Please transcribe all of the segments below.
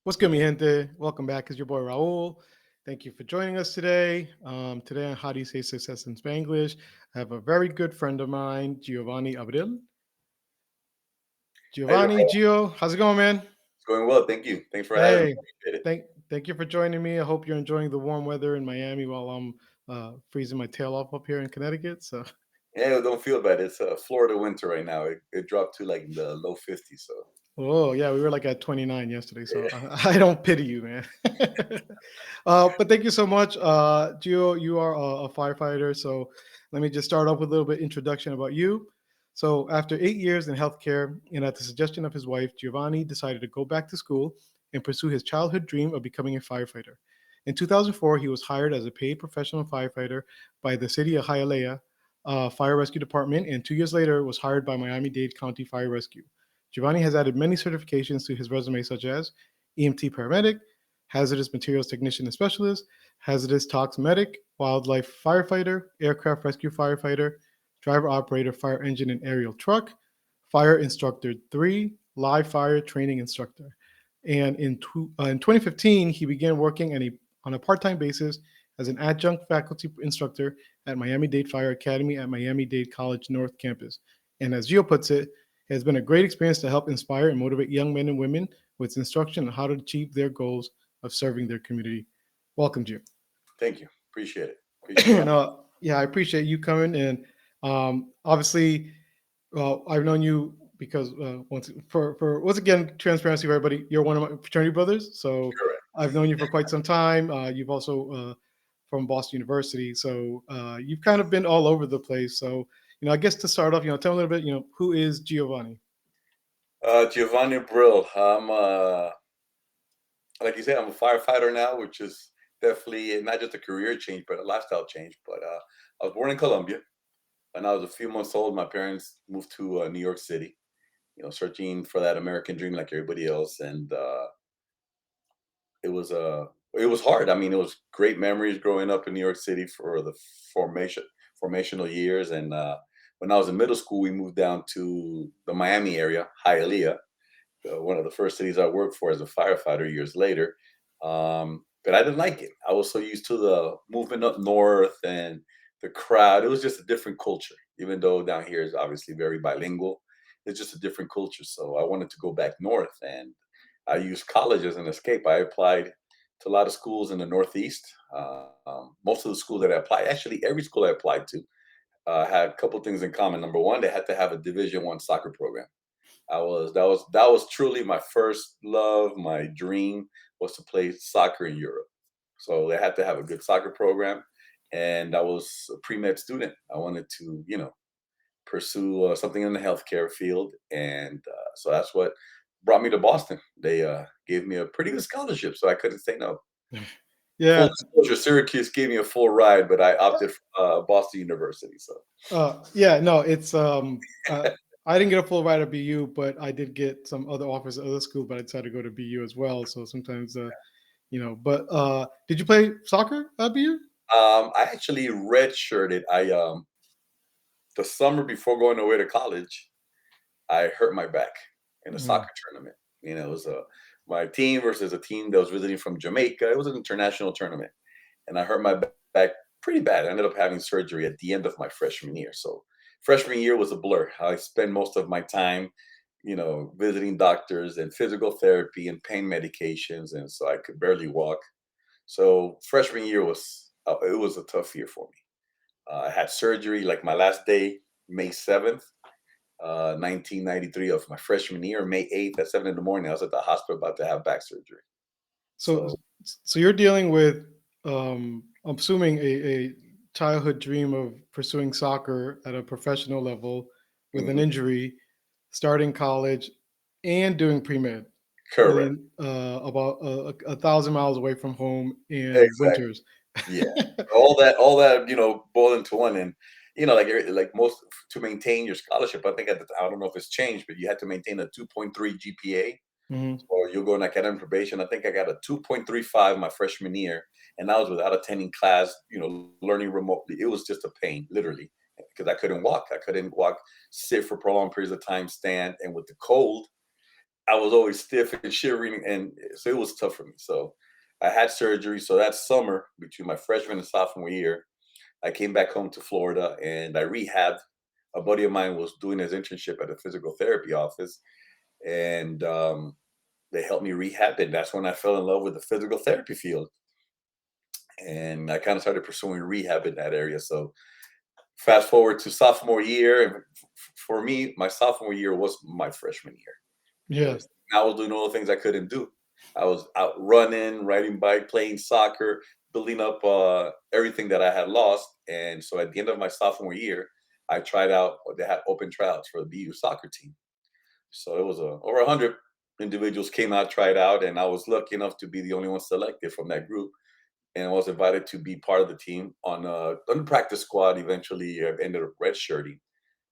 What's good, mi gente? Welcome back. It's your boy Raul. Thank you for joining us today. Today on How Do You Say Success in Spanglish, I have a very good friend of mine, Giovanni Abril. How you doing, Giovanni, bro? Gio, how's it going, man? It's going well. Thank you. Thanks for having me. Hey, Appreciate it. thank you for joining me. I hope you're enjoying the warm weather in Miami while I'm freezing my tail off up here in Connecticut. So, Yeah, don't feel bad. It's Florida winter right now. It dropped to like the low 50s. So oh yeah, we were like at 29 yesterday. So yeah, I don't pity you, man. But thank you so much, Gio. You are a firefighter, so let me just start off with a little bit introduction about you. So, after 8 years in healthcare, and at the suggestion of his wife, Giovanni decided to go back to school and pursue his childhood dream of becoming a firefighter. In 2004, he was hired as a paid professional firefighter by the city of Hialeah Fire Rescue Department, and 2 years later was hired by Miami-Dade County Fire Rescue. Giovanni has added many certifications to his resume, such as EMT paramedic, hazardous materials technician and specialist, hazardous tox medic, wildlife firefighter, aircraft rescue firefighter, driver operator, fire engine and aerial truck, fire instructor 3, live fire training instructor. And in 2015, he began working on a part time basis as an adjunct faculty instructor at Miami Dade Fire Academy at Miami Dade College North Campus. And as Gio puts it, it has been a great experience to help inspire and motivate young men and women with instruction on how to achieve their goals of serving their community. Welcome, Gio. thank you. Appreciate it. Appreciate and having. yeah, I appreciate you coming. And obviously, I've known you because for once again transparency for everybody, you're one of my fraternity brothers. So Correct. I've known you for quite some time. You've also from Boston University, so you've kind of been all over the place. So I guess to start off, tell me a little bit. Who is Giovanni? Giovanni Abril. I'm like you said, I'm a firefighter now, which is definitely not just a career change, but a lifestyle change. But I was born in Colombia. When I was a few months old, my parents moved to New York City. Searching for that American dream like everybody else, and it was it was hard. I mean, it was great memories growing up in New York City for the formational years. And when I was in middle school, we moved down to the Miami area, Hialeah, one of the first cities I worked for as a firefighter years later. But I didn't like it. I was so used to the movement up north and the crowd. It was just a different culture, even though down here is obviously very bilingual. It's just a different culture. So I wanted to go back north, and I used college as an escape. I applied to a lot of schools in the Northeast. Most of the schools that I applied, actually every school I applied to, had a couple things in common. Number one, they had to have a Division I soccer program. That was truly my first love. My dream was to play soccer in Europe. So they had to have a good soccer program, and I was a pre med student. I wanted to, pursue something in the healthcare field, and so that's what brought me to Boston. They gave me a pretty good scholarship, so I couldn't say no. Yeah, Full disclosure: Syracuse gave me a full ride, but I opted for Boston University. So yeah, no, it's I didn't get a full ride at BU, but I did get some other offers at other school, but I decided to go to BU as well. So sometimes, but did you play soccer at BU? I actually redshirted. The summer before going away to college, I hurt my back in a Mhm. soccer tournament. It was my team versus a team that was visiting from Jamaica. It was an international tournament, and I hurt my back pretty bad. I ended up having surgery at the end of my freshman year. So freshman year was a blur. I spent most of my time, visiting doctors and physical therapy and pain medications, and so I could barely walk. So freshman year was it was a tough year for me. I had surgery like my last day, May 7th, 1993 of my freshman year, May 8th at 7 in the morning. I was at the hospital about to have back surgery. So, So so you're dealing with, I'm assuming a childhood dream of pursuing soccer at a professional level with an mhm, injury, starting college, and doing pre med, and correct. then about 1,000 miles away from home in Exactly. winters. Yeah. All that, boiled into one. And, like most to maintain your scholarship, I think I don't know if it's changed, but you had to maintain a 2.3 GPA Mhm. or you'll go on academic probation. I think I got a 2.35 my freshman year, and I was without attending class, learning remotely. It was just a pain, literally, because I couldn't walk. I couldn't walk, sit for prolonged periods of time, stand. And with the cold, I was always stiff and shivering, and so it was tough for me. So I had surgery. So that summer between my freshman and sophomore year, I came back home to Florida and I rehabbed. A buddy of mine was doing his internship at a physical therapy office, and they helped me rehab. And that's when I fell in love with the physical therapy field. And I kind of started pursuing rehab in that area. So fast forward to sophomore year, and for me, my sophomore year was my freshman year Yeah. because I was doing all the things I couldn't do. I was out running, riding bike, playing soccer, building up everything that I had lost. And so at the end of my sophomore year, I tried out. They had open tryouts for the BU soccer team. So it was over 100 individuals came out, tried out, and I was lucky enough to be the only one selected from that group, and I was invited to be part of the team on the practice squad. Eventually, I ended up redshirting.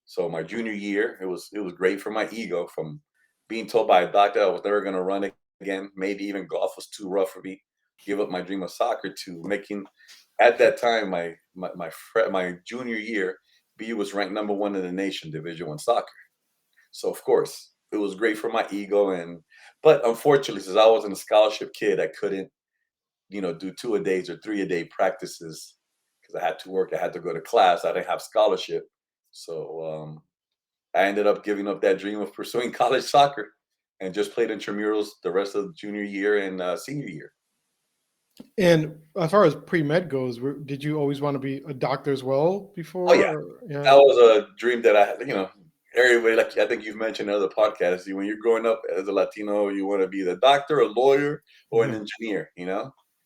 So my junior year, it was great for my ego from being told by a doctor I was never going to run again. Maybe even golf was too rough for me. Give up my dream of soccer to making at that time my junior year. BU was ranked number one in the nation, Division I soccer. So of course it was great for my ego, and but unfortunately, since I wasn't a scholarship kid, I couldn't do 2 a days or 3 a day practices because I had to work. I had to go to class. I didn't have scholarship. So I ended up giving up that dream of pursuing college soccer and just played intramurals the rest of the junior year and senior year. And as far as pre med goes, did you always want to be a doctor as well Oh yeah, before? Yeah. that was a dream that I had. Everybody, like I think you've mentioned in other podcasts, when you're growing up as a Latino, you want to be the doctor, a lawyer, or an Yeah. engineer.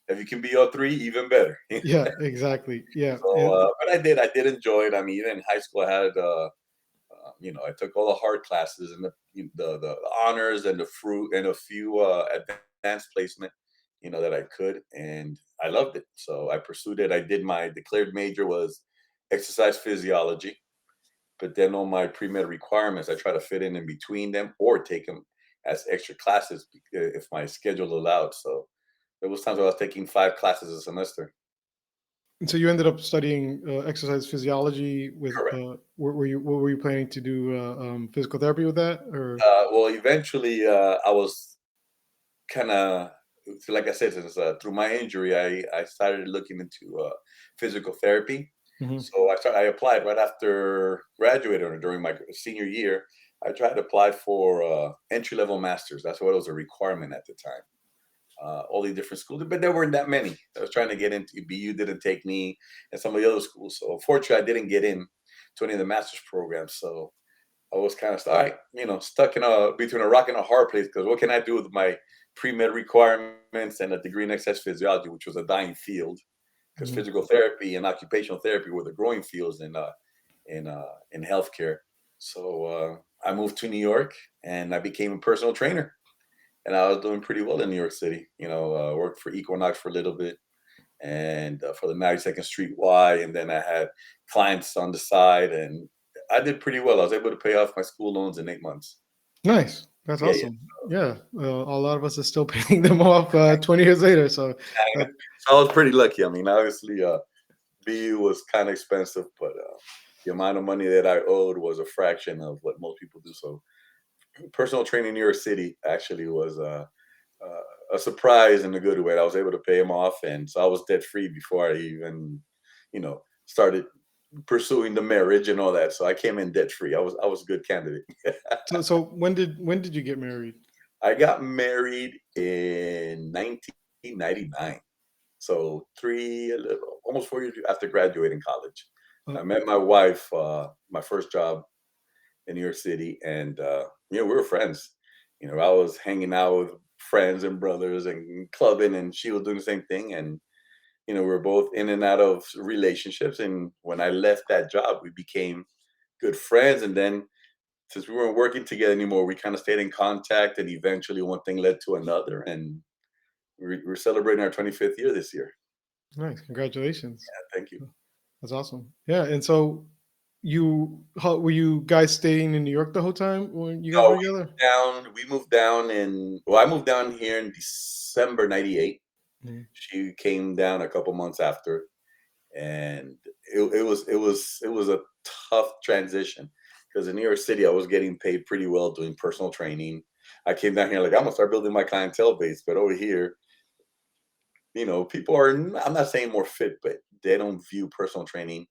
If you can be all three, even better. Yeah. Exactly. Yeah. So, And but I did enjoy it. I mean, even in high school, I had, I took all the hard classes and the honors and the fruit and a few advanced placement, that I could, and I loved it. So I pursued it. I did my declared major was exercise physiology, but then all my pre med requirements, I try to fit in between them or take them as extra classes if my schedule allowed. So there was times where I was taking 5 classes a semester. so you ended up studying exercise physiology with. Correct. What were you planning to do? Physical therapy with that, or? Well, eventually, I was kind of, like I said, since through my injury, I started looking into physical therapy. Mhm. So I applied right after graduating or during my senior year. I tried to apply for entry level masters. That's what was a requirement at the time. All these different schools, but there weren't that many. I was trying to get into BU, didn't take me, and some of the other schools. So unfortunately, I didn't get in to any of the master's programs. So I was kind of stuck in between a rock and a hard place because what can I do with my pre med requirements and a degree in exercise physiology, which was a dying field, because Mhm. physical therapy and occupational therapy were the growing fields in healthcare. So I moved to New York and I became a personal trainer, and I was doing pretty well in New York City. Worked for Equinox for a little bit and for the 92nd Street Y, and then I had clients on the side, and I did pretty well. I was able to pay off my school loans in 8 months. Nice. That's Yeah, yeah. awesome. Yeah. A lot of us are still paying them off 20 years later. So that, So I was pretty lucky. I mean, obviously, BU was kind of expensive, but the amount of money that I owed was a fraction of what most people do. So personal training in New York City actually was a surprise in a good way. I was able to pay him off, and so I was debt free before I even, started pursuing the marriage and all that. So I came in debt free. I was a good candidate. so when did you get married? I got married in 1999. So almost 4 years after graduating college. Uh, I met my wife, my first job in New York City, and we were friends. I was hanging out with friends and brothers and clubbing, and she was doing the same thing. And we were both in and out of relationships. And when I left that job, we became good friends. And then since we weren't working together anymore, we kind of stayed in contact. And eventually, one thing led to another, and we're celebrating our 25th year this year. Nice. Congratulations. Thank you. That's awesome. Yeah. And so were you guys staying in New York the whole time when you guys No, were we together? moved down. We moved down in. Well, I moved down here in December '98. Mhm. She came down a couple months after, and it was a tough transition because in New York City I was getting paid pretty well doing personal training. I came down here like I'm gonna start building my clientele base, but over here, people are. I'm not saying more fit, but they don't view personal training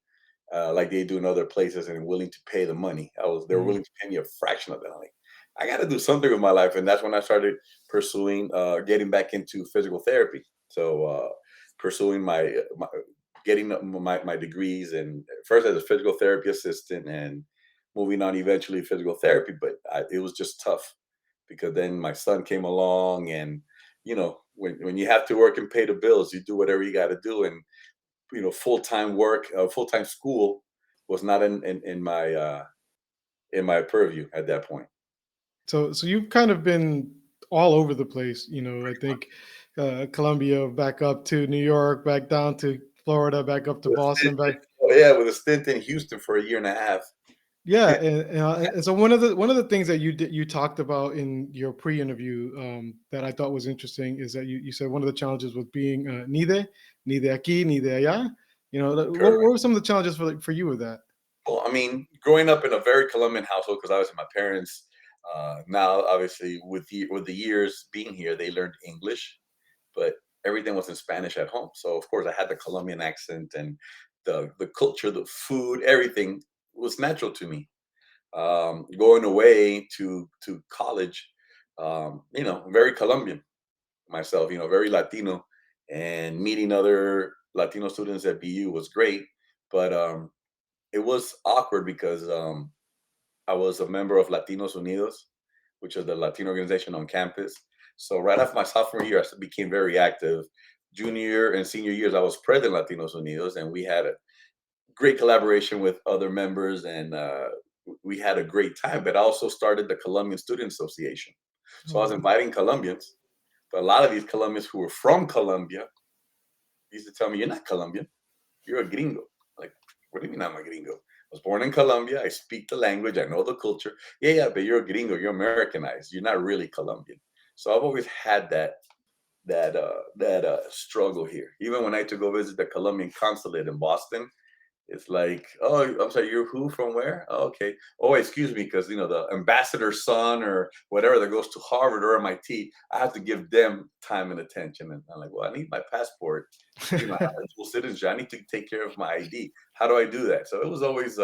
like they do in other places and willing to pay the money. They were Mhm. willing to pay me a fraction of that. I'm like, I got to do something with my life, and that's when I started pursuing getting back into physical therapy. So pursuing my getting my degrees, and first as a physical therapy assistant, and moving on eventually physical therapy. But it was just tough because then my son came along, and when you have to work and pay the bills, you do whatever you got to do, and full-time work, full-time school was not in my purview at that point. So you've kind of been all over the place. I think Colombia, back up to New York, back down to Florida, back up to With a Boston, stint back. oh, yeah, with a stint in Houston for a year and a half. Yeah, and so one of the things that you talked about in your pre-interview, that I thought was interesting, is that you said one of the challenges was being ni de aquí, ni de allá. What Correct. were some of the challenges for you with that? Well, I mean, growing up in a very Colombian household, because obviously my parents, now obviously with the years being here, they learned English, but everything was in Spanish at home. So of course I had the Colombian accent, and the culture, the food, everything was natural to me. Going away to college, very Colombian myself, very Latino, and meeting other Latino students at BU was great, but it was awkward because I was a member of Latinos Unidos, which is the Latino organization on campus. So right after my sophomore year, I became very active. Junior and senior years, I was president of Latinos Unidos, and we had a great collaboration with other members, and we had a great time. But I also started the Colombian Student Association. So I was Oh, inviting Colombians, but a lot of these Colombians who were from Colombia used to tell me, "You're not Colombian. You're a gringo." Like, what do you mean I'm a gringo? I was born in Colombia. I speak the language. I know the culture. Yeah, yeah, but you're a gringo. You're Americanized. You're not really Colombian. So I've always had that struggle here. Even when I had to go visit the Colombian consulate in Boston, it's like, oh, I'm sorry, you're who from where? Oh, okay. Oh, excuse me, because the ambassador's son or whatever that goes to Harvard or MIT, I have to give them time and attention. And I'm like, well, I need my passport. I have dual citizenship. I need to take care of my ID. How do I do that? So it was always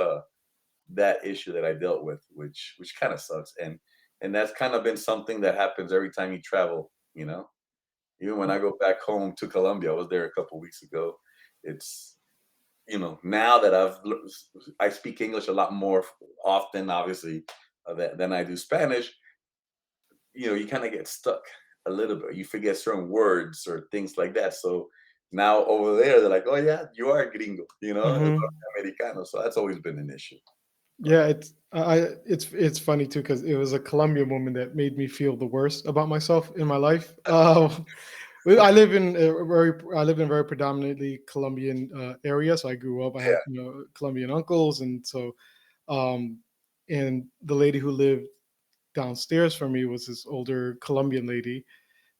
that issue that I dealt with, which kind of sucks. And that's kind of been something that happens every time you travel. Even when I go back home to Colombia, I was there a couple weeks ago. It's now that I speak English a lot more often, obviously, than I do Spanish. You kind of get stuck a little bit. You forget certain words or things like that. So now over there, they're like, "Oh yeah, you are a gringo," hmm Americano. So that's always been an issue. But Yeah, it's funny too, because it was a Colombian woman that made me feel the worst about myself in my life. I live in a very predominantly Colombian area, so I grew up. I yeah, had Colombian uncles, and so um, and the lady who lived downstairs from me was this older Colombian lady,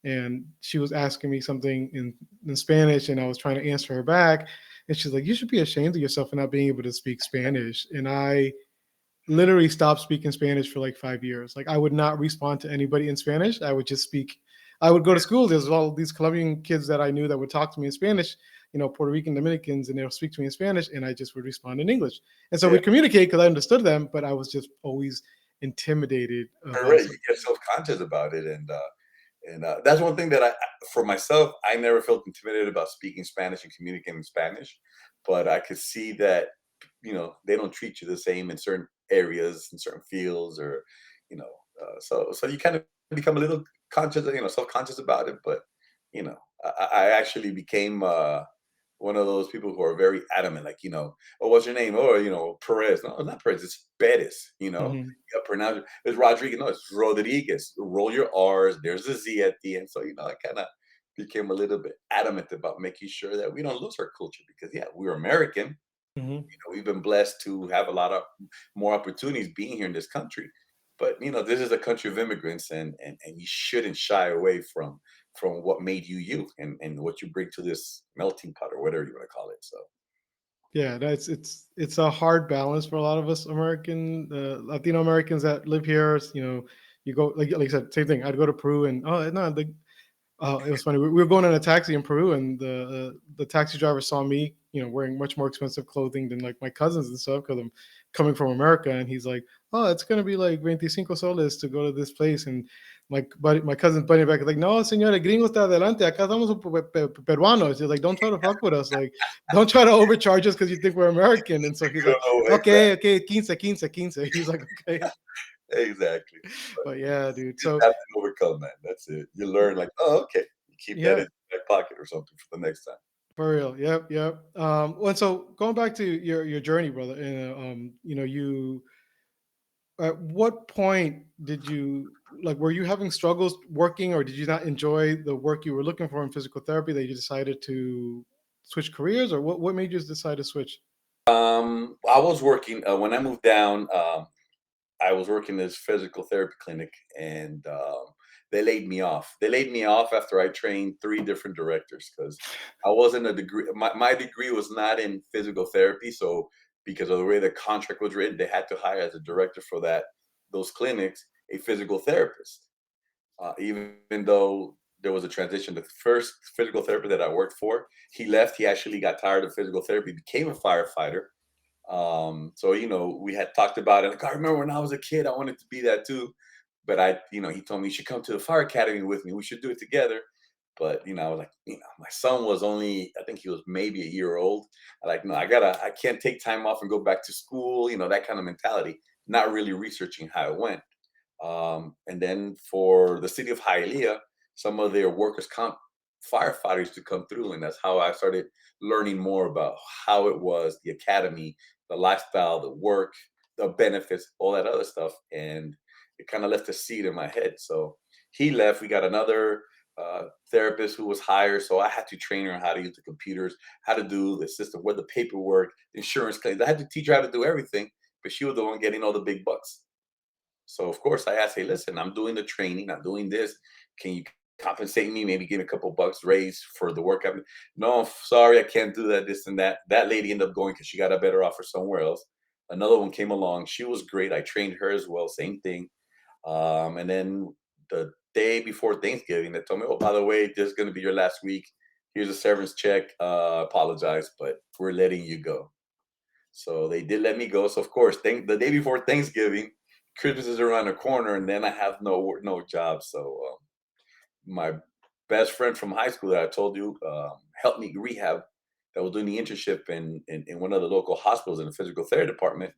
and she was asking me something in Spanish, and I was trying to answer her back, and she's like, "You should be ashamed of yourself for not being able to speak Spanish." And I literally stopped speaking Spanish for like 5 years. Like, I would not respond to anybody in Spanish. I would just speak. I would go to school. There's all these Colombian kids that I knew that would talk to me in Spanish, Puerto Rican Dominicans, and they'll speak to me in Spanish, and I just would respond in English. And so yeah. we'd communicate because I understood them, but I was just always intimidated about Correct. it. You get self conscious about it, and that's one thing that for myself, I never felt intimidated about speaking Spanish and communicating in Spanish, but I could see that they don't treat you the same in certain areas, in certain fields, or you know, so you kind of become a little conscious, self conscious about it. But you know, I actually became one of those people who are very adamant, like, oh, what's your name? Oh, Perez. No, it's not Perez, it's Perez, Mhm. you gotta pronounce it. It's Rodriguez. No, it's Rodriguez. Roll your R's. There's a Z at the end. So, I kind of became a little bit adamant about making sure that we don't lose our culture because, yeah, we're American. Mhm. We've been blessed to have a lot of more opportunities being here in this country. But this is a country of immigrants, and you shouldn't shy away from what made you you, and what you bring to this melting pot or whatever you want to call it. So Yeah, that's it's a hard balance for a lot of us Latino Americans that live here. You go like I said, same thing. I'd go to Peru and oh no, it was funny. We were going in a taxi in Peru, and the taxi driver saw me, wearing much more expensive clothing than like my cousins and stuff because I'm coming from America, and he's like, "Oh, it's gonna be like 25 soles to go to this place." And my cousin buddy back is like, "No, señor, el gringo está adelante. Acá estamos peruanos." He's like, "Don't try to fuck with us. Like, don't try to overcharge us because you think we're American." And so he's like, Oh, "Okay, exactly, okay, 15, 15." He's like, "Okay." exactly. But But yeah, dude. you just So have to overcome that. That's it. You learn like, oh, okay. You keep that yeah. in your back pocket or something for the next time. For real. Yep. Yep. Well, so going back to your journey, brother, and you at what point did you like were you having struggles working, or did you not enjoy the work you were looking for in physical therapy that you decided to switch careers, or what made you decide to switch? I was working when I moved down. I was working this physical therapy clinic, and they laid me off. They laid me off after I trained three different directors because I wasn't a degree. My degree was not in physical therapy, so because of the way the contract was written, they had to hire as a director for those clinics a physical therapist. Even though there was a transition, the first physical therapist that I worked for, he left. He actually got tired of physical therapy, became a firefighter. So we had talked about it. Like I remember when I was a kid, I wanted to be that too. But he told me you should come to the fire academy with me. We should do it together. But I was like, my son was only, I think he was maybe a year old. I like, no, I can't take time off and go back to school. That kind of mentality. Not really researching how it went. And then for the city of Hialeah, some of their workers' comp firefighters to come through, and that's how I started learning more about how it was, the academy, the lifestyle, the work, the benefits, all that other stuff, and it kind of left a seed in my head. So he left. We got another therapist who was hired, so I had to train her how to use the computers, how to do the system, where the paperwork, insurance claims. I had to teach her how to do everything, but she was the one getting all the big bucks. So of course I asked, hey, listen, I'm doing the training, I'm doing this. Can you compensate me? Maybe give me a couple bucks raise for the work I've been. No, sorry, I can't do that, this and that. That lady ended up going because she got a better offer somewhere else. Another one came along. She was great. I trained her as well, same thing. And then the day before Thanksgiving, they told me, oh, by the way, this is gonna be your last week. Here's a severance check. Apologize, but we're letting you go. So they did let me go. So of course, the day before Thanksgiving, Christmas is around the corner, and then I have no job. So my best friend from high school that I told you helped me rehab. That was doing the internship in one of the local hospitals in the physical therapy department.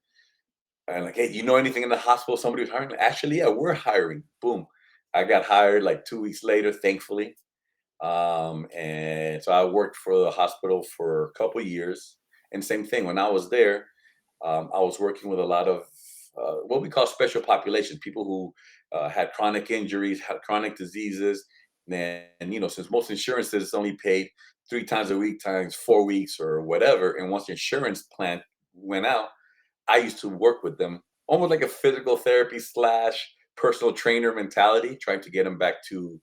And like, hey, you know anything in the hospital? Somebody was hiring. Actually, yeah, we're hiring. Boom, I got hired like 2 weeks later, thankfully. And so I worked for the hospital for a couple years. And same thing when I was there, I was working with a lot of what we call special populations, people who had chronic injuries, had chronic diseases. And since most insurances is only paid 3 times a week times 4 weeks or whatever, and once the insurance plan went out, I used to work with them almost like a physical therapy slash personal trainer mentality, trying to get them back to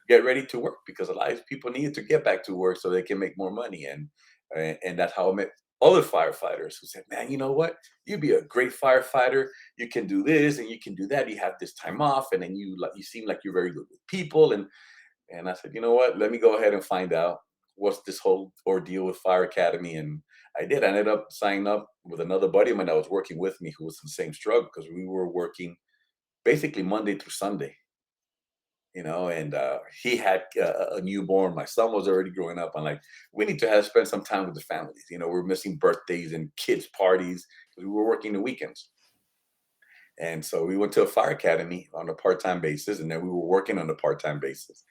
get ready to work because a lot of people need to get back to work so they can make more money. And that's how I met other firefighters who said, man, you know what, you'd be a great firefighter. You can do this and you can do that. You have this time off, and then you seem like you're very good with people. And I said, you know what, let me go ahead and find out what's this whole ordeal with Fire Academy. And I did. I ended up signing up with another buddy of mine that was working with me who was in the same struggle because we were working basically Monday through Sunday, and he had a newborn. My son was already growing up. I'm like, we need to have spend some time with the families. We're missing birthdays and kids' parties because we were working the weekends. And so we went to a fire academy on a part-time basis, and then we were working on a part-time basis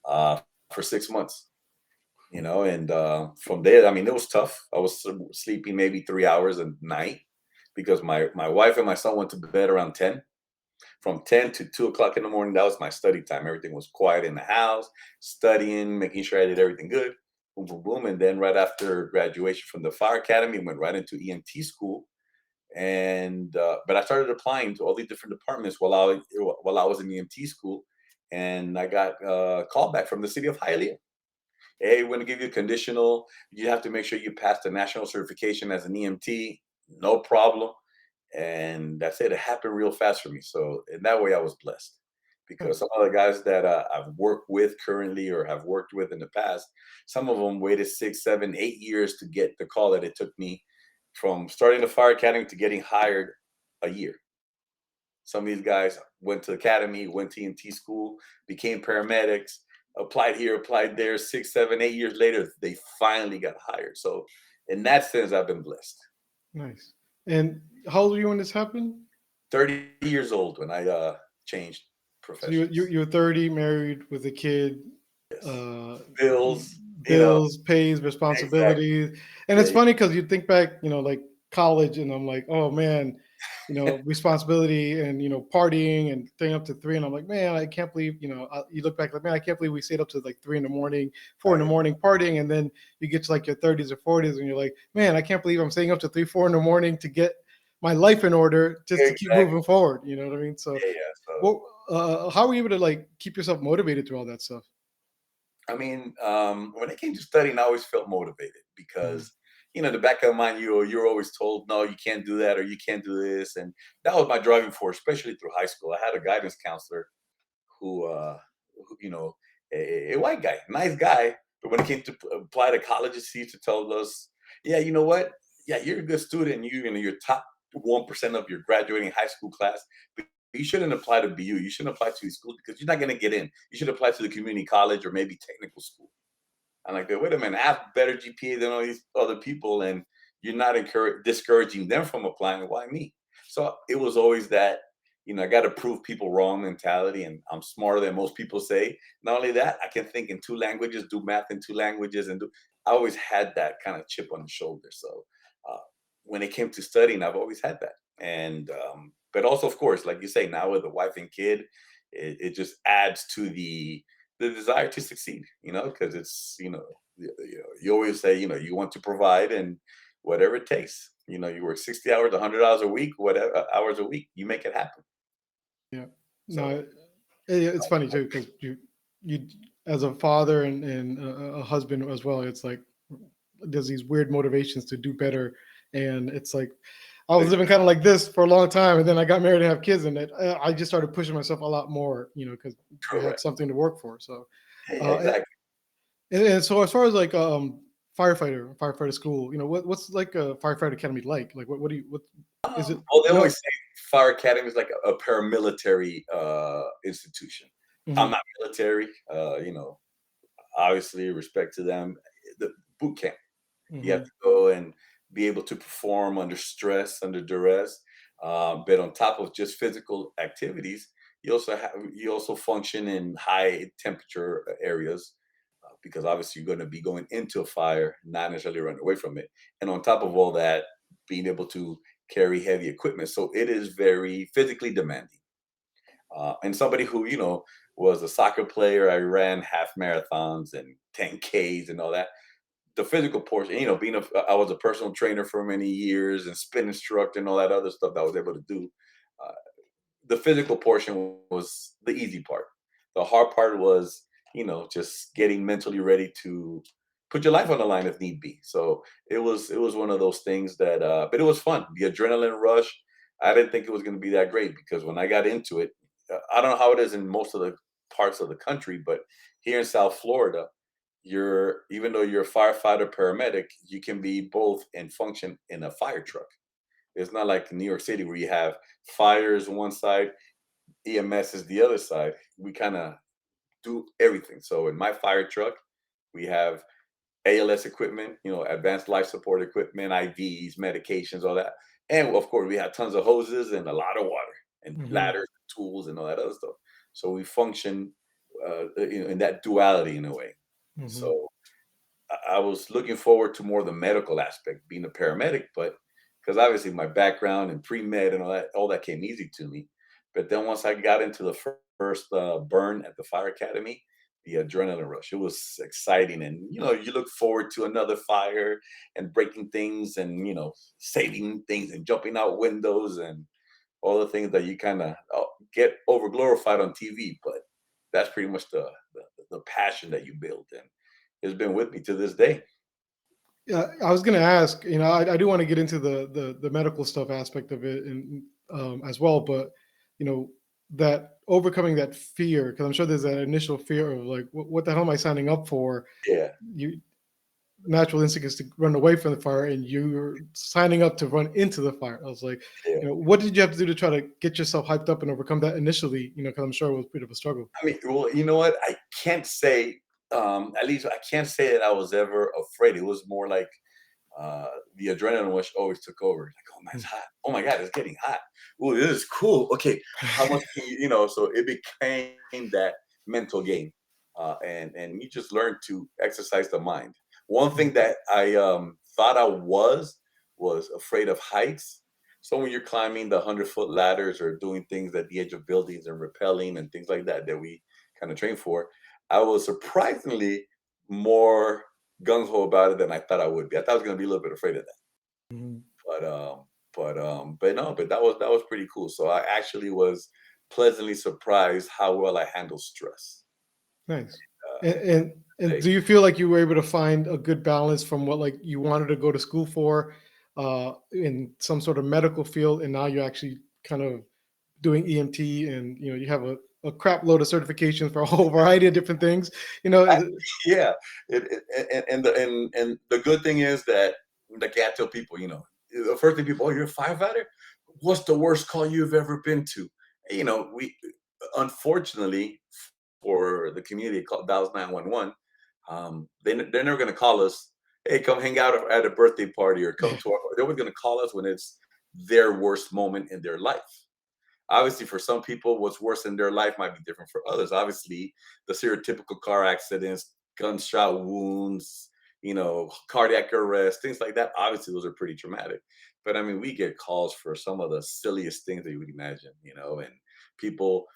uh, for 6 months. And from there, I mean, it was tough. I was sleeping maybe 3 hours a night because my wife and my son went to bed around 10. From 10 to 2 o'clock in the morning, that was my study time. Everything was quiet in the house, studying, making sure I did everything good. Boom, boom, boom. And then right after graduation from the fire academy, went right into EMT school. And but I started applying to all these different departments while I was in EMT school, and I got a call back from the city of Hialeah. Hey, we're going to give you a conditional. You have to make sure you pass the national certification as an EMT. No problem. And that's it. It happened real fast for me. So in that way, I was blessed. because some of the guys that I've worked with currently or have worked with in the past, some of them waited 6, 7, 8 years to get the call that it took me from starting the fire academy to getting hired a year. Some of these guys went to academy, went to EMT school, became paramedics, applied here, applied there. 6, 7, 8 years later, they finally got hired. So, in that sense, I've been blessed. Nice. And how old were you when this happened? 30 years old when I changed So you professions. you're 30, married with a kid, Yes, uh, bills, bills, pays, exactly. responsibilities, and Yeah, it's yeah, funny because you think back, like college, and I'm like, oh man, responsibility and partying and staying up to three, and I'm like, man, I can't believe, you look back like, man, I can't believe we stayed up to like 3 in the morning, 4 in the morning partying, and then you get to like your 30s or 40s, and you're like, man, I can't believe I'm staying up to 3, 4 in the morning to get my life in order just to keep exactly. moving forward. You know what I mean? So, Yeah, yeah. So, well, how were you able to like keep yourself motivated through all that stuff? I mean, when it came to studying, I always felt motivated Mhm. because, the back of mind, you're always told, no, you can't do that or you can't do this, and that was my driving force, especially through high school. I had a guidance counselor who a white guy, nice guy, but when it came to apply to colleges, he used to tell us, yeah, you know what? Yeah, you're a good student. You're top 1% of your graduating high school class. But you shouldn't apply to BU. You shouldn't apply to these schools because you're not going to get in. You should apply to the community college or maybe technical school. I'm like, wait a minute, I have better GPA than all these other people, and you're not discouraging them from applying. Why me? So it was always that, I got to prove people wrong mentality, and I'm smarter than most people say. Not only that, I can think in two languages, do math in two languages, and I always had that kind of chip on the shoulder. So uh, when it came to studying, I've always had that, and but also, of course, like you say, now with a wife and kid, it just adds to the desire to succeed, because it's, you always say, you want to provide and whatever it takes, you work 60 hours, 100 hours a week, whatever hours a week, you make it happen. Yeah. No, So it's funny too because you as a father and a husband as well. It's like there's these weird motivations to do better, and it's like I was living kind of like this for a long time, and then I got married and have kids, and I just started pushing myself a lot more, because you had correct. something to work for. So, Yeah, uh, exactly. and so as far as like firefighter school, what's like a firefighter academy like? Like what do you what is it? Well, they You always know. say fire academy is like a paramilitary institution. I'm Mhm, not military, obviously respect to them. The boot camp. You have mhm, to go and be able to perform under stress, under duress. But on top of just physical activities, you also function in high temperature areas because obviously you're going to be going into a fire, not necessarily running away from it. And on top of all that, being able to carry heavy equipment, so it is very physically demanding. And somebody who was a soccer player, I ran half marathons and 10Ks and all that, the physical portion, I was a personal trainer for many years and spin instructor and all that other stuff that I was able to do. Uh, the physical portion was the easy part. The hard part was, just getting mentally ready to put your life on the line if need be. So it was one of those things that, but it was fun. The adrenaline rush. I didn't think it was going to be that great because when I got into it, I don't know how it is in most of the parts of the country, but here in South Florida, you're even though you're a firefighter paramedic, you can be both and function in a fire truck. It's not like in New York City where you have fires on one side, EMS is the other side. We kind of do everything. So in my fire truck, we have ALS equipment, advanced life support equipment, IVs, medications, all that. And of course, we have tons of hoses and a lot of water and mhm, ladders, tools, and all that other stuff. So we function, in that duality in a way. mhm. So I was looking forward to more the medical aspect, being a paramedic, but because obviously my background and pre med and all that came easy to me. But then once I got into the first burn at the fire academy, the adrenaline rush, it was exciting, and you look forward to another fire and breaking things and saving things and jumping out windows and all the things that you kind of get over glorified on TV, but that's pretty much the passion that you build, and it's been with me to this day. Yeah, I was going to ask. I do want to get into the medical stuff aspect of it, and as well. But you know, that overcoming that fear, because I'm sure there's that initial fear of like, what the hell am I signing up for? Yeah, You natural instinct is to run away from the fire, and you're signing up to run into the fire. I was like, yeah. what did you have to do to try to get yourself hyped up and overcome that initially? Because I'm sure it was a bit of a struggle. I mean, well, you know what? I can't say, at least I can't say that I was ever afraid. It was more like uh, the adrenaline rush always took over. Like, oh man, it's hot. Oh my God, it's getting hot. Oh, this is cool. Okay, how much can so it became that mental game, and you just learn to exercise the mind. One thing that I thought I was afraid of heights. So when you're climbing the 100-foot ladders or doing things at the edge of buildings and rappelling and things like that that we kind of train for, I was surprisingly more gung ho about it than I thought I would be. I thought I was gonna be a little bit afraid of that, Mhm. but but no, but that was pretty cool. So I actually was pleasantly surprised how well I handle stress. Nice. Uh, And hey, do you feel like you were able to find a good balance from what like you wanted to go to school for, in some sort of medical field, and now you're actually kind of doing EMT, and you have a crap load of certifications for a whole variety of different things. You know, I, yeah, and the good thing is that like I tell people, the first thing people, oh, you're a firefighter. What's the worst call you've ever been to? We unfortunately for the community called Dallas 911, they're never going to call us, hey, come hang out at a birthday party or come to our. They're always going to call us when it's their worst moment in their life. Obviously, for some people, what's worse in their life might be different for others. Obviously, the stereotypical car accidents, gunshot wounds, cardiac arrest, things like that. Obviously, those are pretty traumatic. But I mean, we get calls for some of the silliest things that you would imagine, and people,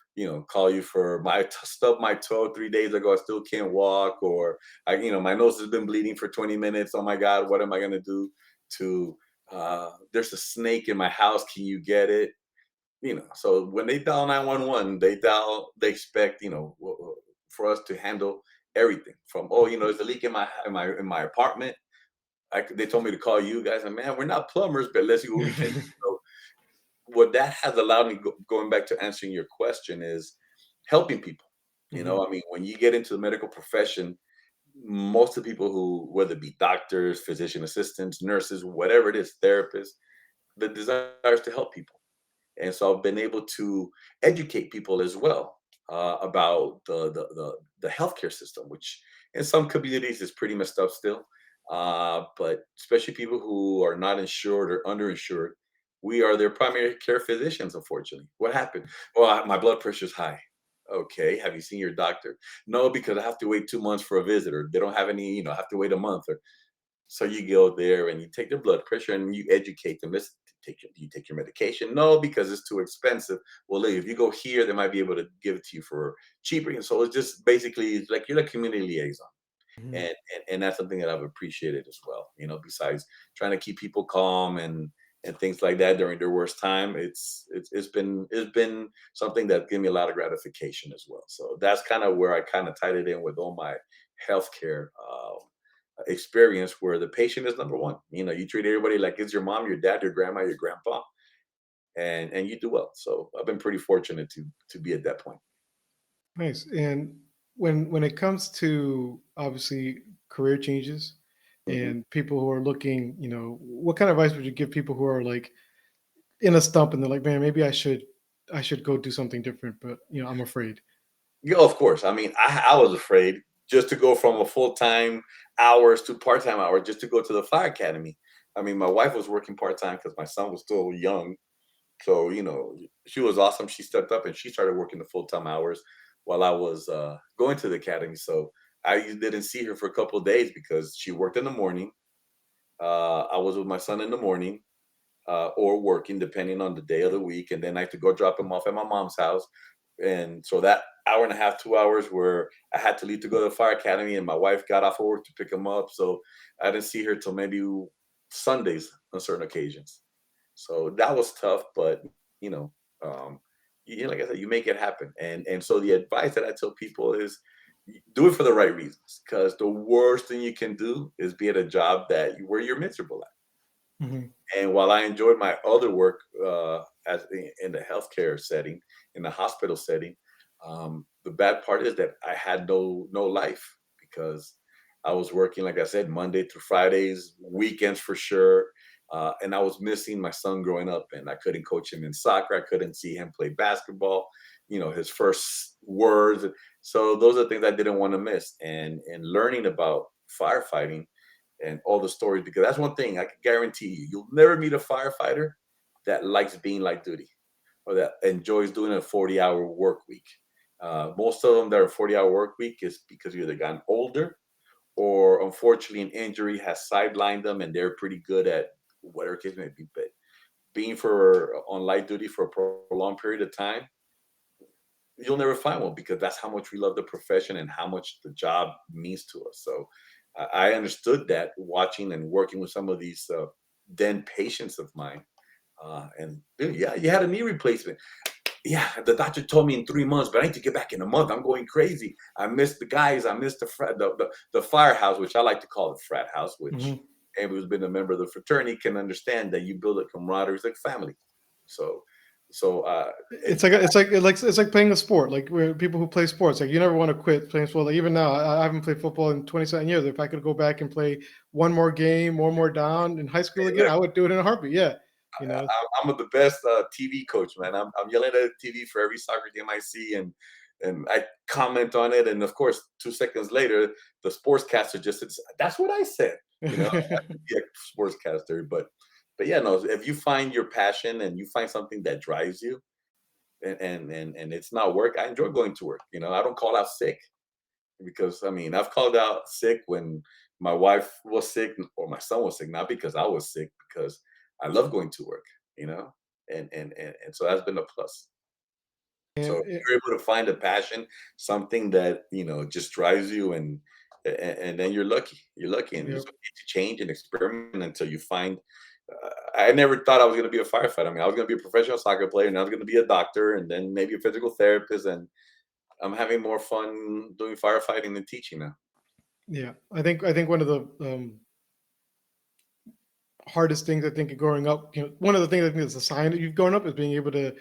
call you for stubbed my toe 3 days ago. I still can't walk, or my nose has been bleeding for 20 minutes. Oh my God, what am I gonna do? To there's a snake in my house. Can you get it? So when they dial 911, they expect, for us to handle everything from, oh, there's a leak in my apartment. They told me to call you guys, and man, we're not plumbers, but let's see what we can do. So what that has allowed me, going back to answering your question, is helping people. Mhm. I mean, when you get into the medical profession, most of the people who, whether it be doctors, physician assistants, nurses, whatever it is, therapists, the desire is to help people. And so I've been able to educate people as well, about the healthcare system, which in some communities is pretty messed up still. But especially people who are not insured or underinsured, we are their primary care physicians. Unfortunately, what happened? Well, my blood pressure's high. Okay, have you seen your doctor? No, because I have to wait 2 months for a visit, or they don't have any. I have to wait a month, or so you go there and you take their blood pressure and you educate them. Listen, do you take your medication? No, because it's too expensive. Well, look, if you go here, they might be able to give it to you for cheaper. And so it's just basically it's like you're a community liaison. Mhm. And that's something that I've appreciated as well. Besides trying to keep people calm and things like that during their worst time, it's been something that gave me a lot of gratification as well. So that's kind of where I kind of tied it in with all my healthcare experience, where the patient is number one. You treat everybody like it's your mom, your dad, your grandma, your grandpa, and you do well. So I've been pretty fortunate to be at that point. Nice. And when it comes to obviously career changes Hmm. and people who are looking, what kind of advice would you give people who are like in a stump and they're like, man, maybe I should go do something different, but I'm afraid. Yeah, of course. I mean, I was afraid just to go from a full-time hours to part-time hours just to go to the fire academy. I mean, my wife was working part-time because my son was still young. So, she was awesome. She stepped up and she started working the full-time hours while I was going to the academy. So I didn't see her for a couple of days because she worked in the morning. I was with my son in the morning, or working depending on the day of the week. And then I had to go drop him off at my mom's house. And so that hour and a half, 2 hours where I had to leave to go to the fire academy, and my wife got off of work to pick him up. So I didn't see her till maybe Sundays on certain occasions. So that was tough, but you know, um, like I said, you make it happen. And so the advice that I tell people is do it for the right reasons, because the worst thing you can do is be at a job where you're miserable at. Mhm. And while I enjoyed my other work as in the healthcare setting, in the hospital setting, the bad part is that I had no life because I was working, like I said, Monday through Fridays, weekends for sure. And I was missing my son growing up, and I couldn't coach him in soccer. I couldn't see him play basketball, his first words. So those are things I didn't want to miss. And learning about firefighting and all the stories, because that's one thing I can guarantee you: you'll never meet a firefighter that likes being light duty or that enjoys doing a 40-hour work week. Most of them that are 40-hour work week is because you either gotten older or unfortunately an injury has sidelined them and they're pretty good at whatever case may be. But being for on light duty for a prolonged period of time, you'll never find one because that's how much we love the profession and how much the job means to us. So I understood that watching and working with some of these then patients of mine. And dude, yeah, you had a knee replacement. Yeah, the doctor told me in 3 months, but I need to get back in a month. I'm going crazy. I missed the guys. I missed the firehouse, which I like to call it frat house, which Mhm. anyone who's been a member of the fraternity can understand that you build a camaraderie. It's like family. So, and It's like playing a sport. Like where people who play sports, like you never want to quit playing sport. Like even now, I haven't played football in 27 years. If I could go back and play one more game, one more down in high school hey, again, look, I would do it in a heartbeat. Yeah, you know. I'm the best TV coach, man. I'm yelling at the TV for every soccer game I see, and I comment on it, and of course, 2 seconds later, the sportscaster just says, "That's what I said." I could be a sportscaster, but yeah, no. If you find your passion and you find something that drives you, and it's not work, I enjoy going to work. I don't call out sick because I mean I've called out sick when my wife was sick or my son was sick, not because I was sick, because I love going to work, you know, and so that's been a plus. So and if you're able to find a passion, something that just drives you, and then you're lucky. You're lucky, and you yeah, just need to change and experiment until you find. I never thought I was going to be a firefighter. I mean, I was going to be a professional soccer player, and I was going to be a doctor, and then maybe a physical therapist. And I'm having more fun doing firefighting than teaching now. yeah. I think one of the hardest things I think growing up, one of the things I think is a sign that you've grown up is being able to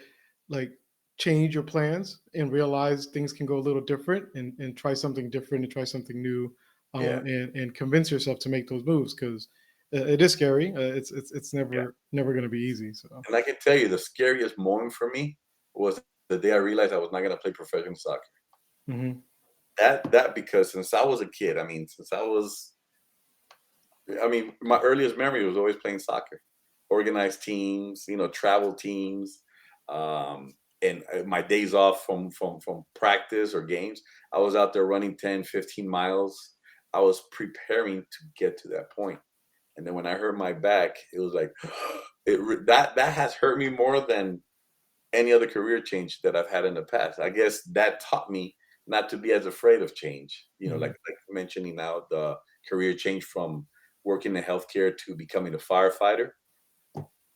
like change your plans and realize things can go a little different and try something different and try something new, Yeah, and convince yourself to make those moves because it is scary. It's yeah. never going to be easy. So And I can tell you, the scariest moment for me was the day I realized I was not going to play professional soccer. hmm That because since I was a kid, I mean, my earliest memory was always playing soccer, organized teams, travel teams, and my days off from practice or games, I was out there running 10, 15 miles. I was preparing to get to that point. And then when I hurt my back, it was like that has hurt me more than any other career change that I've had in the past. I guess that taught me not to be as afraid of change. hmm Like mentioning now the career change from working in healthcare to becoming a firefighter.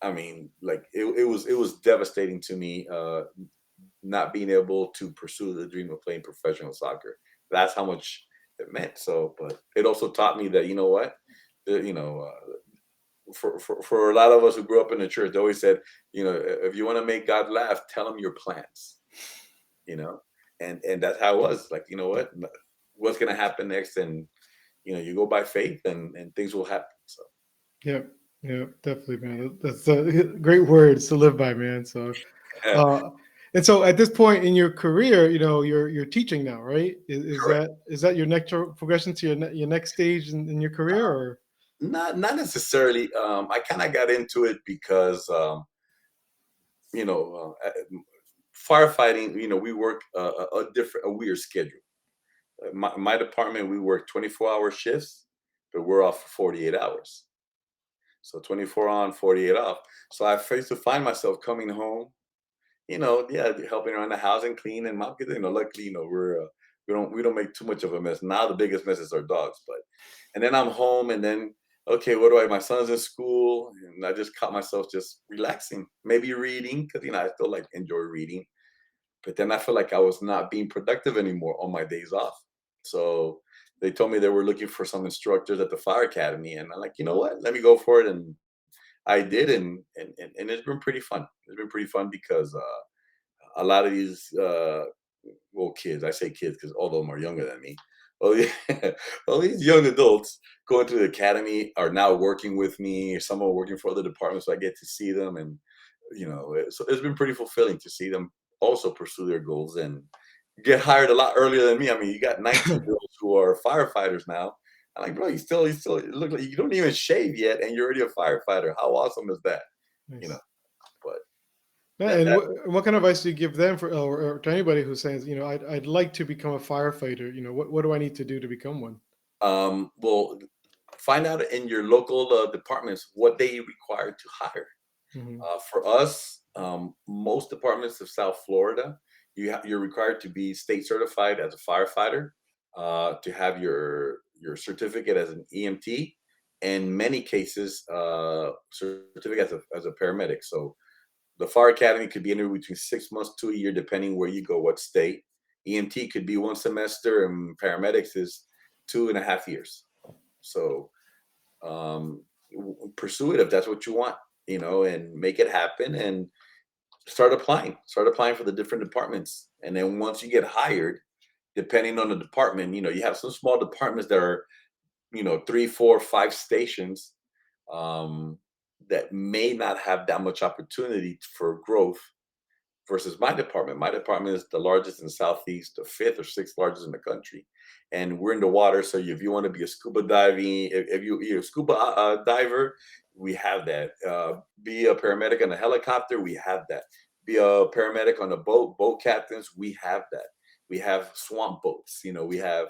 I mean, like it was devastating to me, not being able to pursue the dream of playing professional soccer. That's how much it meant. So, but it also taught me that what, the, you know, for a lot of us who grew up in the church, they always said, if you want to make God laugh, tell him your plans, you know, and that's how it was. Like, what's gonna happen next, and you go by faith, and things will happen. So, yeah, yeah, definitely, man. That's great words to live by, man. So yeah, uh, and so at this point in your career, you're teaching now, right? Is correct. that your next progression to your next stage in your career, or Not necessarily. I kind of got into it because firefighting. We work a weird schedule. My department, we work 24-hour shifts, but we're off for 48 hours. So 24 on, 48 off. So I used to find myself coming home, yeah, helping around the house and clean and mop. Luckily, we don't make too much of a mess. Now the biggest mess is our dogs, but and then I'm home, and then okay, what do I? My son's in school, and I just caught myself just relaxing, maybe reading because I still like enjoy reading. But then I felt like I was not being productive anymore on my days off. So they told me they were looking for some instructors at the fire academy, and I'm like, you know what? Let me go for it. And I did, and it's been pretty fun. It's been pretty fun because a lot of these well, kids, I say kids because all of them are younger than me. Oh yeah, all these young adults going to the academy are now working with me. Some are working for other departments, so I get to see them, and so it's been pretty fulfilling to see them also pursue their goals and get hired a lot earlier than me. I mean, you got 19-year-olds who are firefighters now. I'm like, bro, you still look like you don't even shave yet, and you're already a firefighter. How awesome is that? You know, Nice. but Yeah, that and that what kind of advice do you give them for, or to anybody who says, I'd like to become a firefighter. What do I need to do to become one? well, find out in your local departments what they require to hire. Hmm. For us, most departments of South Florida, you're required to be state certified as a firefighter, to have your certificate as an EMT, and many cases, certificate as a paramedic. So the fire academy could be anywhere between 6 months to a year, depending where you go, what state. EMT could be 1 semester, and paramedics is 2.5 years. So pursue it if that's what you want, and make it happen, and start applying for the different departments. And then once you get hired, depending on the department, you have some small departments that are, 3, 4, 5 stations, um, that may not have that much opportunity for growth versus my department. My department is the largest in the Southeast, the fifth or sixth largest in the country, and we're in the water. So if you want to be a scuba diving, if you're a scuba diver, we have that. Be a paramedic on a helicopter, we have that. Be a paramedic on a boat captains, we have that. We have swamp boats. We have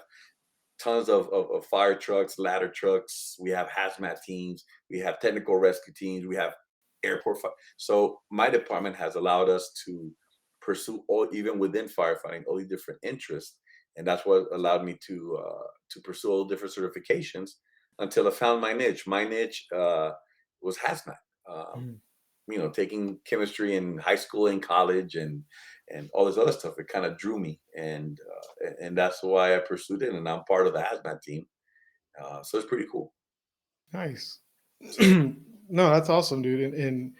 tons of fire trucks, ladder trucks. We have hazmat teams. We have technical rescue teams. We have airport fire. So my department has allowed us to pursue all, even within firefighting, all these different interests, and that's what allowed me to pursue all different certifications until I found my niche. My niche was hazmat. Um, Mhm. Taking chemistry in high school and college, and all this other stuff, it kind of drew me, and that's why I pursued it, and I'm part of the hazmat team. So it's pretty cool. Nice. So No, that's awesome, dude. And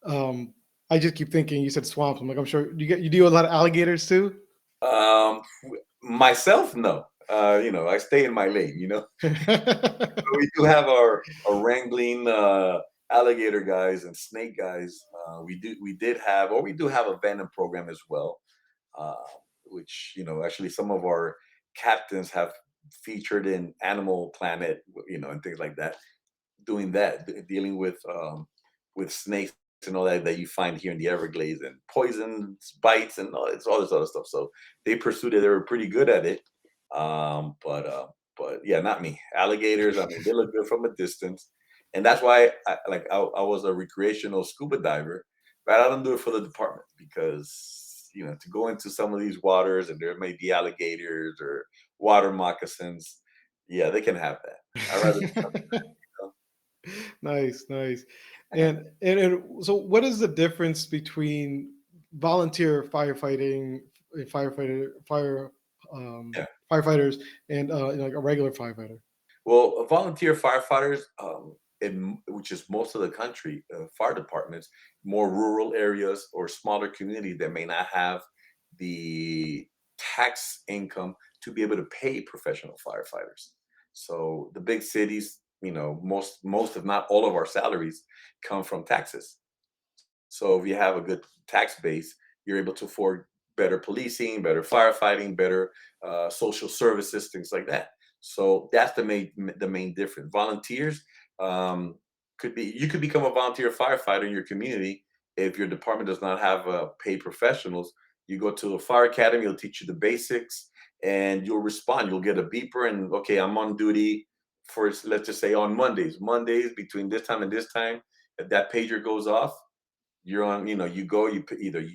um, I just keep thinking. You said swamps. I'm like, I'm sure you deal with a lot of alligators too. myself, no. I stay in my lane. We do have our wrangling alligator guys and snake guys. We do have a venom program as well, uh, which actually some of our captains have featured in Animal Planet, and things like that. Doing that, dealing with snakes and all that you find here in the Everglades, and poisons, bites, and all this other stuff. So they pursued it. They were pretty good at it. But yeah, not me. Alligators. I mean, they look good from a distance, and that's why I was a recreational scuba diver, but I don't do it for the department because to go into some of these waters and there may be alligators or water moccasins. Yeah, they can have that. I rather. Nice, nice. And so, what is the difference between volunteer firefighting, fire Yeah. firefighters, and like a regular firefighter? Well, volunteer firefighters, which is most of the country, fire departments, more rural areas or smaller communities that may not have the tax income to be able to pay professional firefighters. So the big cities, most if not all of our salaries come from taxes. So if you have a good tax base, you're able to afford better policing, better firefighting, better social services, things like that. So that's the main difference. Volunteers, could be you could become a volunteer firefighter in your community if your department does not have paid professionals. You go to a fire academy, it'll teach you the basics, and you'll respond. You'll get a beeper, and okay, I'm on duty for, let's just say, on Mondays. Mondays between this time and this time, if that pager goes off, you're on, you go, either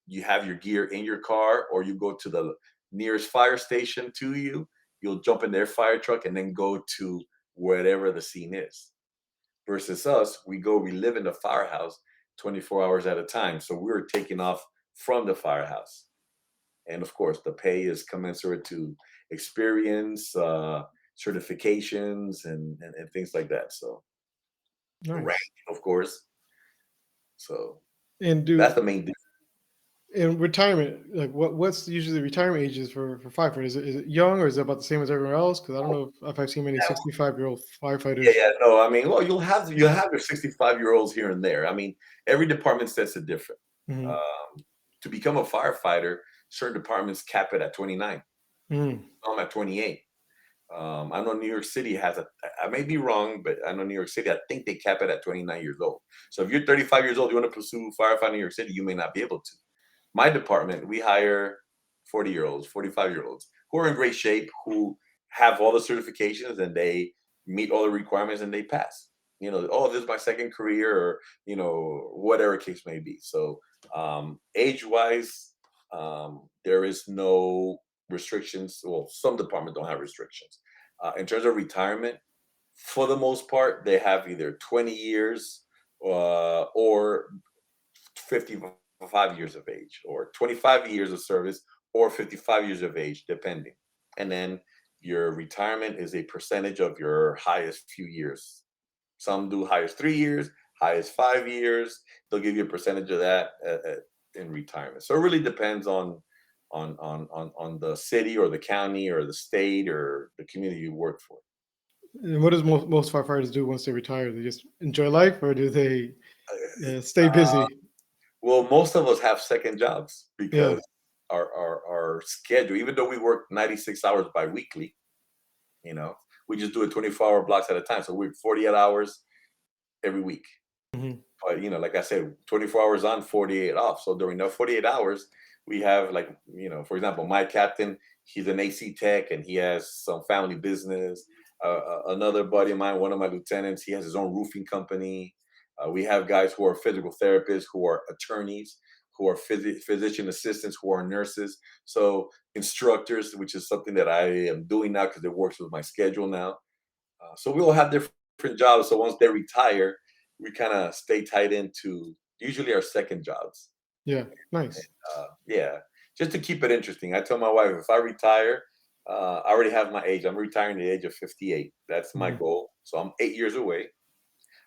you have your gear in your car, or you go to the nearest fire station to you. You'll jump in their fire truck and then go to wherever the scene is. Versus us, we live in the firehouse 24 hours at a time. So we're taking off from the firehouse. And of course, the pay is commensurate to experience, certifications, and things like that. So rank, Nice. of course. So And that's do the main difference. in retirement, like what's usually the retirement ages for firefighters? Is it young or is it about the same as everyone else? Because I don't know if I've seen many 65-year-old Yeah, firefighters. yeah, no, I mean, well, you'll have your 65-year-olds here and there. I mean, every department sets it different. Hmm. To become a firefighter, certain departments cap it at 29. Hmm. Some at 28. I know New York City has a. I may be wrong, but I know New York City. I think they cap it at 29 years old. So if you're 35 years old, you want to pursue firefighting in New York City, you may not be able to. My department, we hire 40-year-olds, 45-year-olds who are in great shape, who have all the certifications and they meet all the requirements and they pass. Oh, this is my second career, or whatever case may be. So age-wise, there is no restrictions. Well, some departments don't have restrictions. In terms of retirement, for the most part, they have either 20 years or 55 years of age, or 25 years of service, or 55 years of age, depending. And then your retirement is a percentage of your highest few years. Some do highest 3 years, highest 5 years. They'll give you a percentage of that in retirement. So it really depends on the city or the county or the state or the community you work for. And what does most firefighters do once they retire? They just enjoy life, or do they stay Uh, busy? well, most of us have second jobs Yeah. because our schedule, even though we work 96 hours biweekly, you know, we just do it 24-hour blocks at a time. So we're 48 hours every week. Hmm. But like I said, 24 hours on, 48 off. So during those 48 hours, we have, like, for example, my captain, he's an AC tech and he has some family business. Another buddy of mine, one of my lieutenants, he has his own roofing company. We have guys who are physical therapists, who are attorneys, who are physician assistants, who are nurses. So instructors, which is something that I am doing now because it works with my schedule now. So we all have different jobs. So once they retire, we kind of stay tied into usually our second jobs. Yeah. Nice. Yeah, just to keep it interesting. I tell my wife, if I retire, I already have my age. I'm retiring at the age of 58. That's my Hmm. goal. So I'm 8 years away.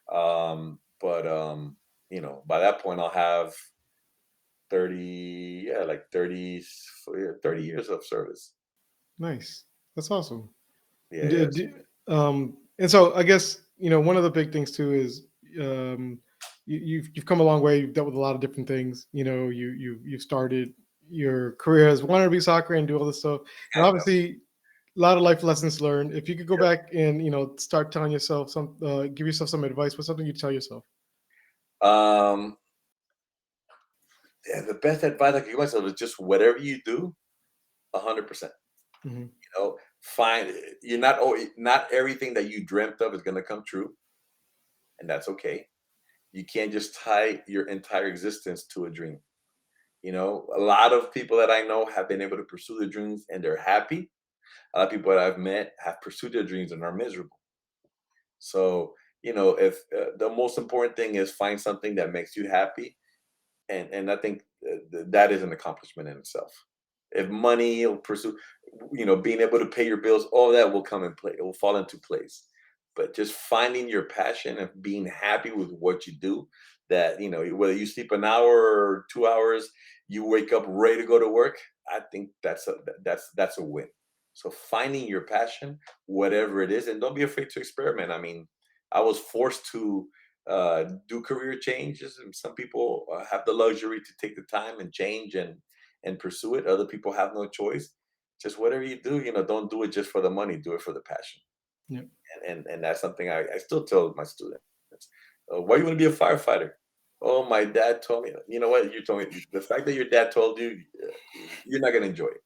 But by that point, I'll have 30, yeah, like 30, 30 years of service. Nice. That's awesome. Yeah, D- yes. d- and so I guess one of the big things too is um, you've come a long way. You've dealt with a lot of different things. You've started your career as wanted to be soccer and do all this stuff, and Yeah, obviously a lot of life lessons learned. If you could go yeah. back and start telling yourself give yourself some advice. What's something you tell yourself? Um, yeah, the best advice I can give myself is just whatever you do, 100%. Hmm. Find you're not not everything that you dreamt of is going to come true, and that's okay. You can't just tie your entire existence to a dream. A lot of people that I know have been able to pursue their dreams and they're happy. A lot of people that I've met have pursued their dreams and are miserable. So, if the most important thing is find something that makes you happy, and I think that is an accomplishment in itself. If money will pursue, being able to pay your bills, all that will come in play. It will fall into place. But just finding your passion and being happy with what you do, that whether you sleep an hour or 2 hours, you wake up ready to go to work. I think that's a win. So finding your passion, whatever it is, and don't be afraid to experiment. I mean, I was forced to do career changes, and some people have the luxury to take the time and change and pursue it. Other people have no choice. Just whatever you do, don't do it just for the money. Do it for the passion. Yeah. And that's something I still tell my students. Why you want to be a firefighter? Oh, my dad told me. You know what? You told me the fact that your dad told you, you're not gonna enjoy it.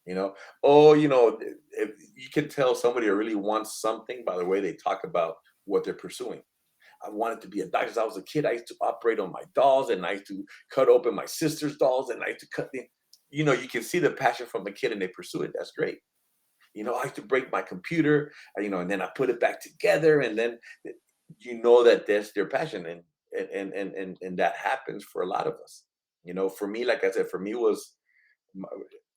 You know. Oh, if you can tell somebody really wants something by the way they talk about what they're pursuing. I wanted to be a doctor. As I was a kid, I used to operate on my dolls, and I used to cut open my sister's dolls, and I used to cut the. You can see the passion from the kid, and they pursue it. That's great. I used to break my computer, and then I put it back together, and then that that's their passion, and that happens for a lot of us. For me, like I said, for me was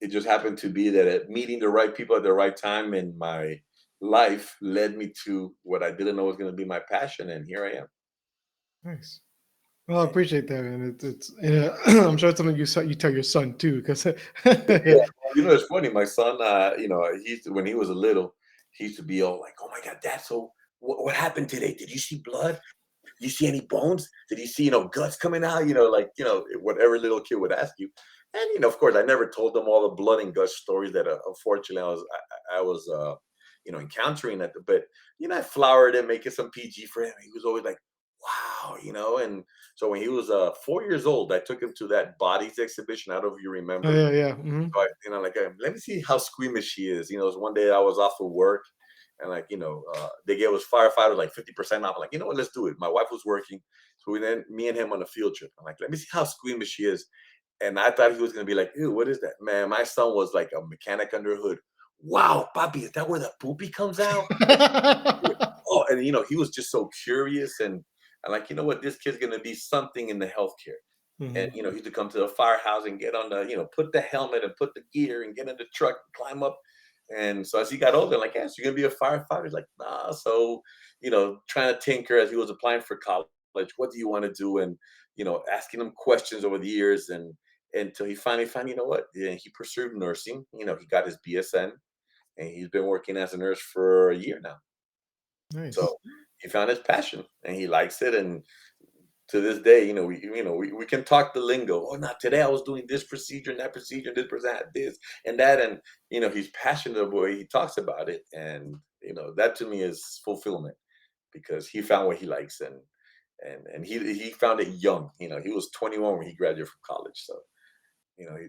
it just happened to be that meeting the right people at the right time in my life led me to what I didn't know was going to be my passion, and here I am. Nice. Well, I appreciate that, man. It's yeah, I'm sure it's something you tell your son too, because Yeah, well, it's funny. My son, he used to, when he was a little, he used to be all like, "Oh my God, Dad! So what happened today? Did you see blood? Did you see any bones? Did you see guts coming out? Whatever little kid would ask you." And of course, I never told them all the blood and guts stories that unfortunately I was encountering at the. But I flowered him, making some PG for him. He was always like, "Wow," and so when he was 4 years old, I took him to that bodies exhibition. I don't know if you oh remember, yeah, yeah. Hmm. but like, let me see how squeamish she is. It was one day I was off of work, and they gave us firefighters like 50% off. I'm like, you know what, let's do it. My wife was working, so me and him on a field trip. I'm like, let me see how squeamish she is. And I thought he was gonna be like, ew, what is that? Man, my son was like a mechanic under a hood. Wow, Bobby, is that where the poopy comes out? Oh, and he was just so curious, and like, you know what, this kid's gonna be something in the healthcare. And Hmm. he used to come to the firehouse and get on the, put the helmet and put the gear and get in the truck and climb up. And so as he got older, like, yes, you're gonna be a firefighter. He's like, nah. So, trying to tinker as he was applying for college. What do you want to do? And asking him questions over the years, and until he finally found, what? Yeah, he pursued nursing. He got his BSN, and he's been working as a nurse for a year now. Nice. So he found his passion and he likes it. And to this day, we can talk the lingo. Oh, not today. I was doing this procedure and that procedure. And this person had this and that, and he's passionate about the way he talks about it, and that to me is fulfillment because he found what he likes, and he found it young. He was 21 when he graduated from college, so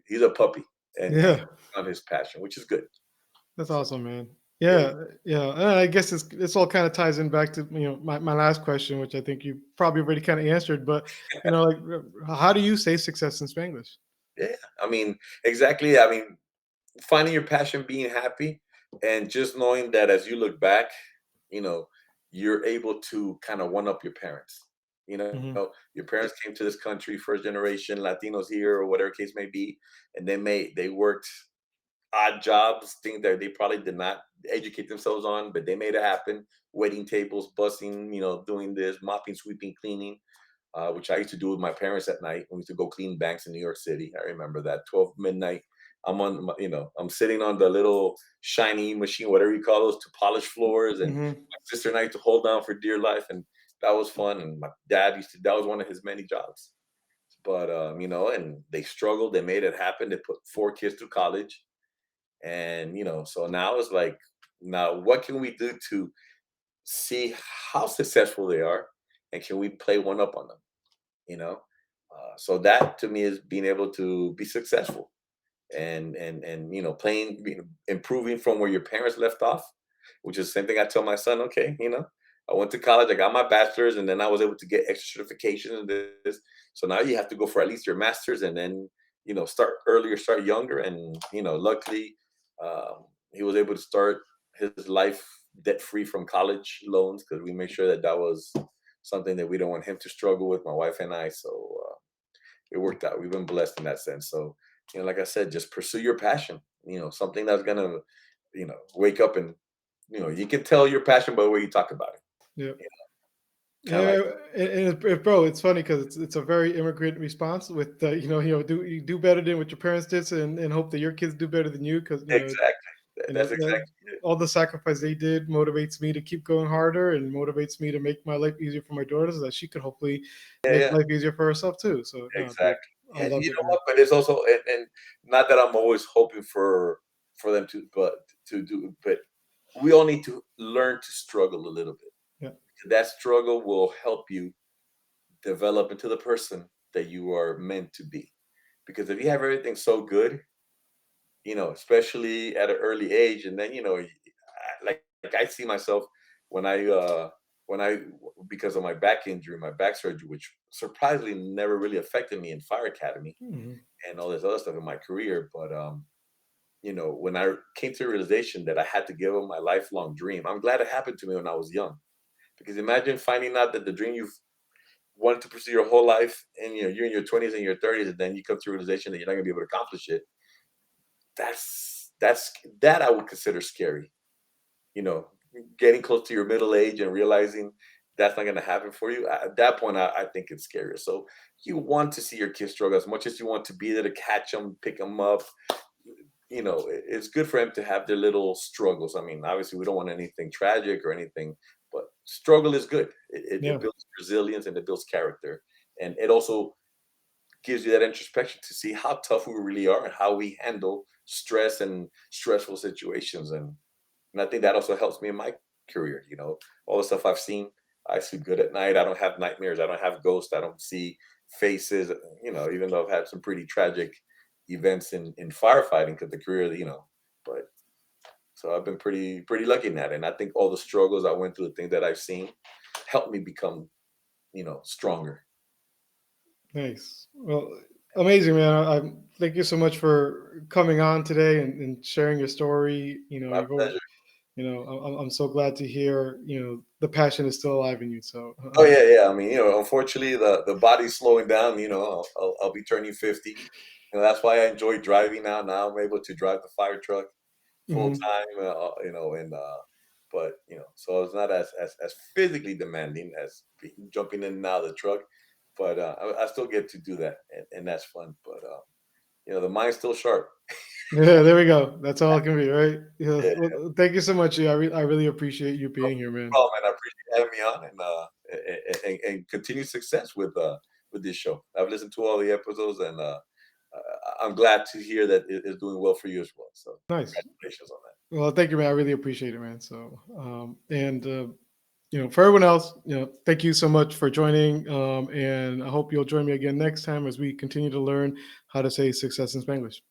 he's a puppy, and he Yeah, found his passion, which is good. that's So awesome, man. yeah, Yeah, yeah. And I guess this all kind of ties in back to my last question, which I think you probably already kind of answered. But like, how do you say success in Spanglish? yeah. I mean, exactly. I mean, finding your passion, being happy, and just knowing that as you look back, you know, you're able to kind of one up your parents. You Hmm. know, your parents came to this country, first generation Latinos here, or whatever case may be, and they worked odd jobs, things that they probably did not educate themselves on, but they made it happen. Waiting tables, busing, doing this, mopping, sweeping, cleaning, which I used to do with my parents at night. We used to go clean banks in New York City. I remember that 12 midnight. I'm sitting on the little shiny machine, whatever you call those, to polish floors, and Hmm. my sister and I used to hold down for dear life, and that was fun. And my dad that was one of his many jobs. But and they struggled, they made it happen. They put 4 kids through college, and so now it's like, now what can we do to see how successful they are, and can we play one up on them? you know so that to me is being able to be successful, and playing, improving from where your parents left off, which is the same thing I tell my son. Okay, I went to college, I got my bachelor's, and then I was able to get extra certifications and this. So now you have to go for at least your master's, and then start earlier, start younger. And luckily, he was able to start his life debt free from college loans, because we made sure that that was something that we don't want him to struggle with, my wife and I. So it worked out. We've been blessed in that sense. So, like I said, just pursue your passion. Something that's gonna, wake up, and you can tell your passion by the way you talk about it. Yeah. Kind of like, Yeah, bro, it's funny because it's a very immigrant response. With do you do better than what your parents did, and hope that your kids do better than you, because exactly. That's that exactly it. all the sacrifice they did motivates me to keep going harder, and motivates me to make my life easier for my daughter, so that she could hopefully Yeah, make yeah, life easier for herself too. So no, dude, exactly. I And love you it, know man. what? But it's also, and not that I'm always hoping for them to, but to do. But we all need to learn to struggle a little bit. Yeah. That struggle will help you develop into the person that you are meant to be. Because if you have everything so good, especially at an early age, and then like I see myself when I because of my back injury, my back surgery, which surprisingly never really affected me in fire academy Mhm. and all this other stuff in my career. But when I came to the realization that I had to give up my lifelong dream, I'm glad it happened to me when I was young. Because imagine finding out that the dream you've wanted to pursue your whole life, and you're in your 20s and your 30s, and then you come to the realization that you're not going to be able to accomplish it. That's that I would consider scary. you know Getting close to your middle age and realizing that's not going to happen for you. At that point, I think it's scarier. So you want to see your kids struggle as much as you want to be there to catch them, pick them up. It's good for them to have their little struggles. I mean, obviously, we don't want anything tragic or anything, but struggle is good. It Yeah. builds resilience and it builds character. And it also gives you that introspection to see how tough we really are and how we handle stress and stressful situations. And I think that also helps me in my career. All the stuff I've seen, I sleep good at night. I don't have nightmares. I don't have ghosts. I don't see faces. Even though I've had some pretty tragic events in firefighting because the career, but so I've been pretty lucky in that. And I think all the struggles I went through, the things that I've seen, helped me become, stronger. Nice. Well, amazing, man. I thank you so much for coming on today and sharing your story. My pleasure. I'm so glad to hear, the passion is still alive in you. So, Oh yeah, yeah. I mean, unfortunately, the body's slowing down. I'll be turning 50. That's why I enjoy driving now. Now I'm able to drive the fire truck full mhm. time. And but so it's not as physically demanding as jumping in and out of the truck. But I still get to do that, and that's fun. But the mind's still sharp. Yeah, there we go. That's all it can be, right? Yeah. Yeah, Well, thank you so much. Yeah, I really appreciate you no being here, man. problem, man. I appreciate you having me on, and continued success with this show. I've listened to all the episodes, and I'm glad to hear that it is doing well for you as well. So Nice. congratulations on that. Well, thank you, man. I really appreciate it, man. So, and for everyone else, thank you so much for joining. And I hope you'll join me again next time as we continue to learn how to say success in Spanglish.